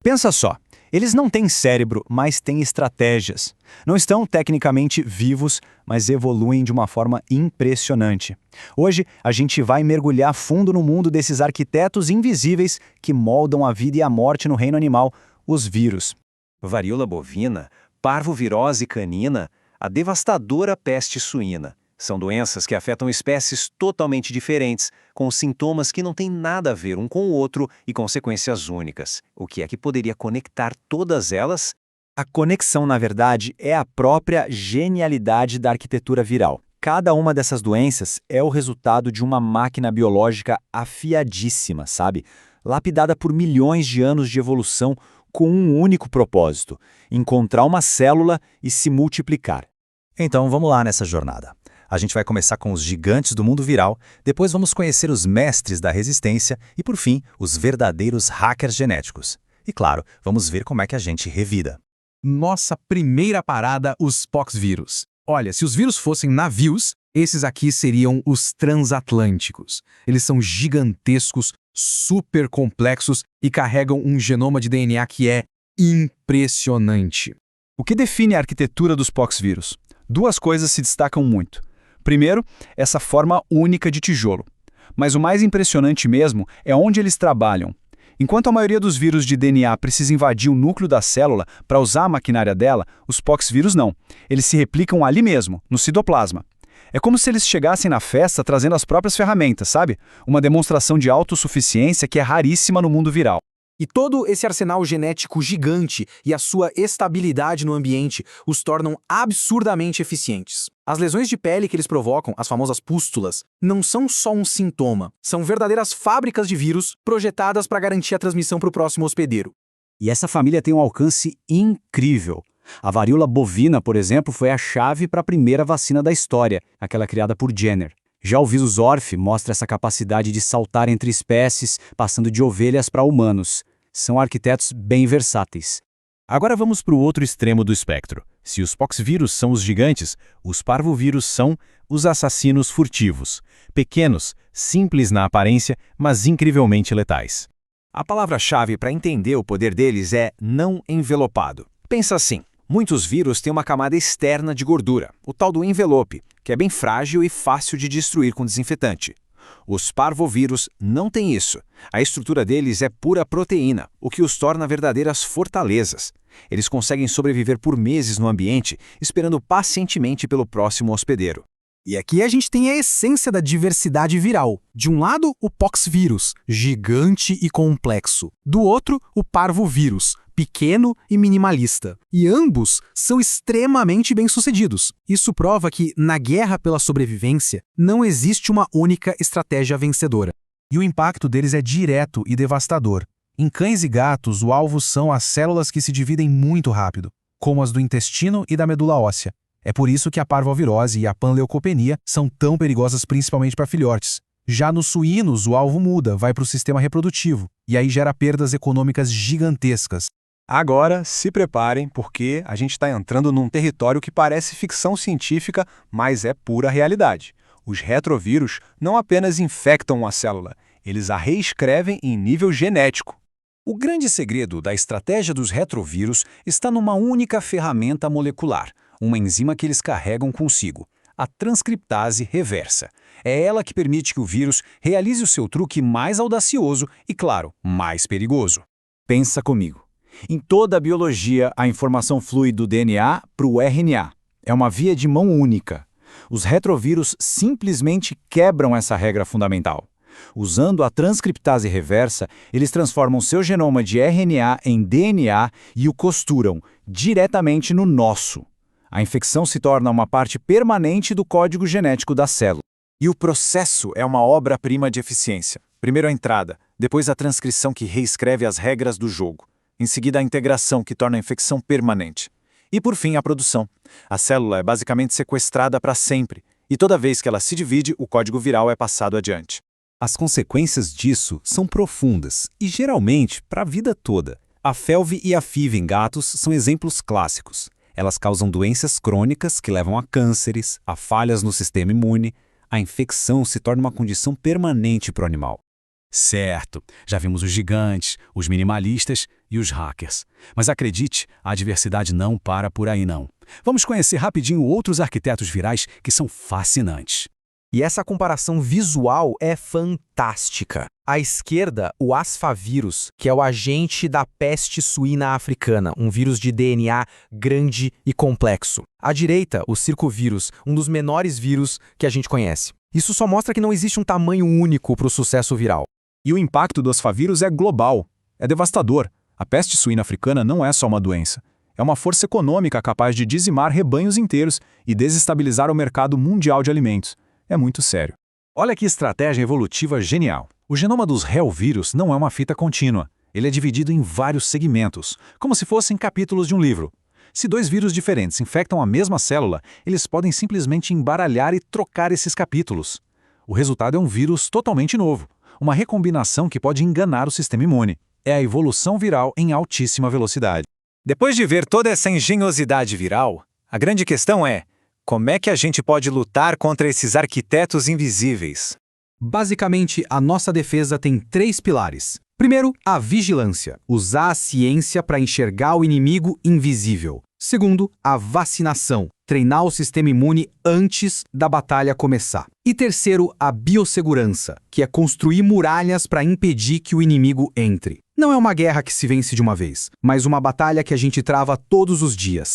Pensa só, eles não têm cérebro, mas têm estratégias. Não estão tecnicamente vivos, mas evoluem de uma forma impressionante. Hoje, a gente vai mergulhar fundo no mundo desses arquitetos invisíveis que moldam a vida e a morte no reino animal, os vírus. Varíola bovina, parvovirose canina, a devastadora peste suína. São doenças que afetam espécies totalmente diferentes, com sintomas que não têm nada a ver um com o outro e consequências únicas. O que é que poderia conectar todas elas? A conexão, na verdade, é a própria genialidade da arquitetura viral. Cada uma dessas doenças é o resultado de uma máquina biológica afiadíssima, sabe? Lapidada por milhões de anos de evolução com um único propósito: encontrar uma célula e se multiplicar. Então vamos lá nessa jornada. A gente vai começar com os gigantes do mundo viral, depois vamos conhecer os mestres da resistência e, por fim, os verdadeiros hackers genéticos. E, claro, vamos ver como é que a gente revida. Nossa primeira parada, os poxvírus. Olha, se os vírus fossem navios, esses aqui seriam os transatlânticos. Eles são gigantescos, super complexos e carregam um genoma de DNA que é impressionante. O que define a arquitetura dos poxvírus? Duas coisas se destacam muito. Primeiro, essa forma única de tijolo. Mas o mais impressionante mesmo é onde eles trabalham. Enquanto a maioria dos vírus de DNA precisa invadir o núcleo da célula para usar a maquinária dela, os poxvírus não. Eles se replicam ali mesmo, no citoplasma. É como se eles chegassem na festa trazendo as próprias ferramentas, sabe? Uma demonstração de autossuficiência que é raríssima no mundo viral. E todo esse arsenal genético gigante e a sua estabilidade no ambiente os tornam absurdamente eficientes. As lesões de pele que eles provocam, as famosas pústulas, não são só um sintoma, são verdadeiras fábricas de vírus projetadas para garantir a transmissão para o próximo hospedeiro. E essa família tem um alcance incrível. A varíola bovina, por exemplo, foi a chave para a primeira vacina da história, aquela criada por Jenner. Já o vírus Orf mostra essa capacidade de saltar entre espécies, passando de ovelhas para humanos. São arquitetos bem versáteis. Agora vamos para o outro extremo do espectro. Se os poxvírus são os gigantes, os parvovírus são os assassinos furtivos. Pequenos, simples na aparência, mas incrivelmente letais. A palavra-chave para entender o poder deles é não envelopado. Pensa assim, muitos vírus têm uma camada externa de gordura, o tal do envelope, que é bem frágil e fácil de destruir com desinfetante. Os parvovírus não têm isso. A estrutura deles é pura proteína, o que os torna verdadeiras fortalezas. Eles conseguem sobreviver por meses no ambiente, esperando pacientemente pelo próximo hospedeiro. E aqui a gente tem a essência da diversidade viral. De um lado, o poxvírus, gigante e complexo. Do outro, o parvovírus, pequeno e minimalista. E ambos são extremamente bem-sucedidos. Isso prova que, na guerra pela sobrevivência, não existe uma única estratégia vencedora. E o impacto deles é direto e devastador. Em cães e gatos, o alvo são as células que se dividem muito rápido, como as do intestino e da medula óssea. É por isso que a parvovirose e a panleucopenia são tão perigosas principalmente para filhotes. Já nos suínos, o alvo muda, vai para o sistema reprodutivo, e aí gera perdas econômicas gigantescas. Agora, se preparem, porque a gente está entrando num território que parece ficção científica, mas é pura realidade. Os retrovírus não apenas infectam uma célula, eles a reescrevem em nível genético. O grande segredo da estratégia dos retrovírus está numa única ferramenta molecular, uma enzima que eles carregam consigo, a transcriptase reversa. É ela que permite que o vírus realize o seu truque mais audacioso e, claro, mais perigoso. Pensa comigo. Em toda a biologia, a informação flui do DNA para o RNA. É uma via de mão única. Os retrovírus simplesmente quebram essa regra fundamental. Usando a transcriptase reversa, eles transformam seu genoma de RNA em DNA e o costuram diretamente no nosso. A infecção se torna uma parte permanente do código genético da célula. E o processo é uma obra-prima de eficiência. Primeiro a entrada, depois a transcrição que reescreve as regras do jogo. Em seguida a integração que torna a infecção permanente. E por fim a produção. A célula é basicamente sequestrada para sempre. E toda vez que ela se divide, o código viral é passado adiante. As consequências disso são profundas e, geralmente, para a vida toda. A FeLV e a FIV em gatos são exemplos clássicos. Elas causam doenças crônicas que levam a cânceres, a falhas no sistema imune. A infecção se torna uma condição permanente para o animal. Certo, já vimos os gigantes, os minimalistas e os hackers. Mas acredite, a diversidade não para por aí não. Vamos conhecer rapidinho outros arquitetos virais que são fascinantes. E essa comparação visual é fantástica. À esquerda, o asfavírus, que é o agente da peste suína africana, um vírus de DNA grande e complexo. À direita, o circovírus, um dos menores vírus que a gente conhece. Isso só mostra que não existe um tamanho único para o sucesso viral. E o impacto do asfavírus é global. É devastador. A peste suína africana não é só uma doença. É uma força econômica capaz de dizimar rebanhos inteiros e desestabilizar o mercado mundial de alimentos. É muito sério. Olha que estratégia evolutiva genial. O genoma dos helvírus não é uma fita contínua. Ele é dividido em vários segmentos, como se fossem capítulos de um livro. Se dois vírus diferentes infectam a mesma célula, eles podem simplesmente embaralhar e trocar esses capítulos. O resultado é um vírus totalmente novo, uma recombinação que pode enganar o sistema imune. É a evolução viral em altíssima velocidade. Depois de ver toda essa engenhosidade viral, a grande questão é: como é que a gente pode lutar contra esses arquitetos invisíveis? Basicamente, a nossa defesa tem 3 pilares. Primeiro, a vigilância, usar a ciência para enxergar o inimigo invisível. Segundo, a vacinação, treinar o sistema imune antes da batalha começar. E terceiro, a biossegurança, que é construir muralhas para impedir que o inimigo entre. Não é uma guerra que se vence de uma vez, mas uma batalha que a gente trava todos os dias.